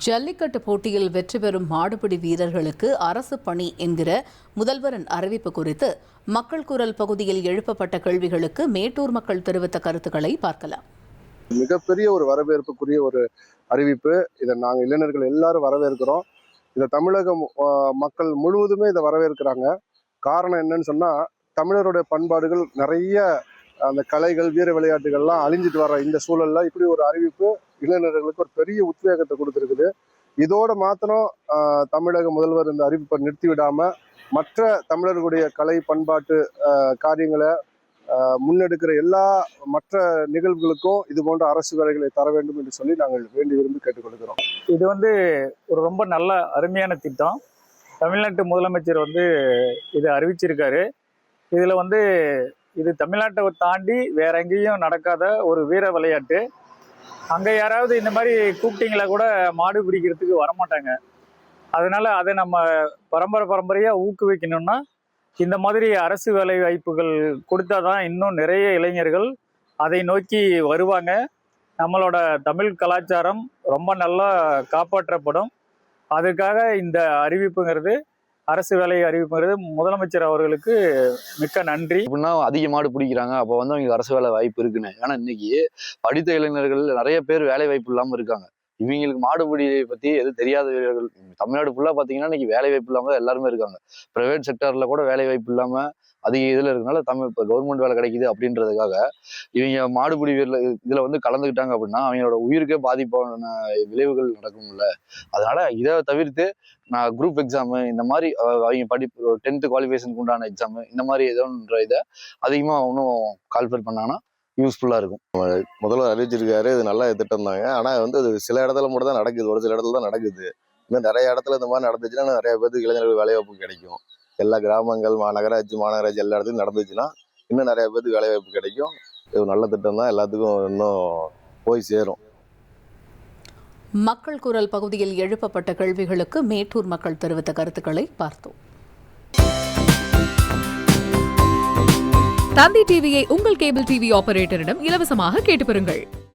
ஜல்லிக்கட்டு போட்டியில் வெற்றி பெறும் மாடுபிடி வீரர்களுக்கு அரசு பணி என்கிற முதல்வரின் அறிவிப்பு குறித்து மக்கள் குரல் பகுதியில் எழுப்பப்பட்ட கேள்விகளுக்கு மேட்டூர் மக்கள் தெரிவித்த கருத்துக்களை பார்க்கலாம். மிகப்பெரிய ஒரு வரவேற்புக்குரிய ஒரு அறிவிப்பு. இதை நாங்கள் இளைஞர்கள் எல்லாரும் வரவேற்கிறோம். இதை தமிழக மக்கள் முழுவதுமே இதை வரவேற்கிறாங்க. காரணம் என்னன்னு சொன்னா, தமிழருடைய பண்பாடுகள் நிறைய அந்த கலைகள் வீர விளையாட்டுகள்லாம் அழிஞ்சிட்டு வர இந்த சூழல்ல இப்படி ஒரு அறிவிப்பு இளைஞர்களுக்கு ஒரு பெரிய உத்வேகத்தை கொடுத்துருக்குது. இதோட மாத்திரம் தமிழக முதல்வர் இந்த அறிவிப்பை நிறுத்தி விடாம மற்ற தமிழர்களுடைய கலை பண்பாட்டு காரியங்களை முன்னெடுக்கிற எல்லா மற்ற நிகழ்வுகளுக்கும் இது போன்ற அரசு வேலைகளை தர வேண்டும் என்று சொல்லி நாங்கள் வேண்டி விரும்பி கேட்டுக்கொள்கிறோம். இது ஒரு ரொம்ப நல்ல அருமையான திட்டம். தமிழ்நாட்டு முதலமைச்சர் இதை அறிவிச்சிருக்காரு. இதுல இது தமிழ்நாட்டை தாண்டி வேற எங்கேயும் நடக்காத ஒரு வீர விளையாட்டு. அங்கே யாராவது இந்த மாதிரி கூப்பிட்டீங்களா கூட மாடு பிடிக்கிறதுக்கு வரமாட்டாங்க. அதனால அதை நம்ம பரம்பரையாக ஊக்குவிக்கணும்னா இந்த மாதிரி அரசு வேலை வாய்ப்புகள் கொடுத்தாதான் இன்னும் நிறைய இளைஞர்கள் அதை நோக்கி வருவாங்க. நம்மளோட தமிழ் கலாச்சாரம் ரொம்ப நல்லா காப்பாற்றப்படும். அதுக்காக இந்த அறிவிப்புங்கிறது, அரசு வேலை அறிவிப்புங்கிறது முதலமைச்சர் அவர்களுக்கு மிக்க நன்றி. அப்படின்னா அதிக மாடு பிடிக்கிறாங்க, அப்போ அவங்களுக்கு அரசு வேலை வாய்ப்பு இருக்குன்னு. ஏன்னா இன்னைக்கு படித்த இளைஞர்கள் நிறைய பேர் வேலை வாய்ப்பு இல்லாமல் இருக்காங்க. இவங்களுக்கு மாடுபிடியை பற்றி எதுவும் தெரியாத வீரர்கள் தமிழ்நாடு ஃபுல்லாக பார்த்தீங்கன்னா இன்னைக்கு வேலை வாய்ப்பு இல்லாமல் எல்லாருமே இருக்காங்க. ப்ரைவேட் செக்டரில் கூட வேலை வாய்ப்பு இல்லாமல் அதிக இதில் இருக்கனால இப்போ கவர்மெண்ட் வேலை கிடைக்குது அப்படின்றதுக்காக இவங்க மாடுபிடி வீரில் இதில் கலந்துக்கிட்டாங்க அப்படின்னா அவங்களோட உயிருக்கே பாதிப்பான விளைவுகள் நடக்கும்ல. அதனால இதை தவிர்த்து நான் குரூப் எக்ஸாமு இந்த மாதிரி அவங்க படிப்பு 10th குவாலிஃபிகேஷனுக்கு உண்டான எக்ஸாமு இந்த மாதிரி ஏதோன்ற இதை அதிகமாக இன்னும் கால்குலேட் பண்ணாங்கன்னா யூஸ்ஃபுல்லாக இருக்கும். முதல்வர் அறிவிச்சிருக்காரு, இது நல்ல திட்டம் தாங்க. ஆனால் அது சில இடத்துல மட்டும் தான் நடக்குது, ஒரு சில இடத்துல தான் நடக்குது. இன்னும் நிறைய இடத்துல இந்த மாதிரி நடந்துச்சுன்னா நிறைய பேருக்கு இளைஞர்கள் வேலைவாய்ப்பு கிடைக்கும். எல்லா கிராமங்கள் மாநகராட்சி எல்லா இடத்துலையும் நடந்துச்சுன்னா இன்னும் நிறைய பேருக்கு வேலைவாய்ப்பு கிடைக்கும். இது நல்ல திட்டம் தான், எல்லாத்துக்கும் இன்னும் போய் சேரும். மக்கள் குரல் பகுதியில் எழுப்பப்பட்ட கேள்விகளுக்கு மேட்டூர் மக்கள் தெரிவித்த கருத்துக்களை பார்த்தோம். தந்தி டிவியை உங்கள் கேபிள் டிவி ஆபரேட்டரிடம் இலவசமாக கேட்டு பெறுங்கள்.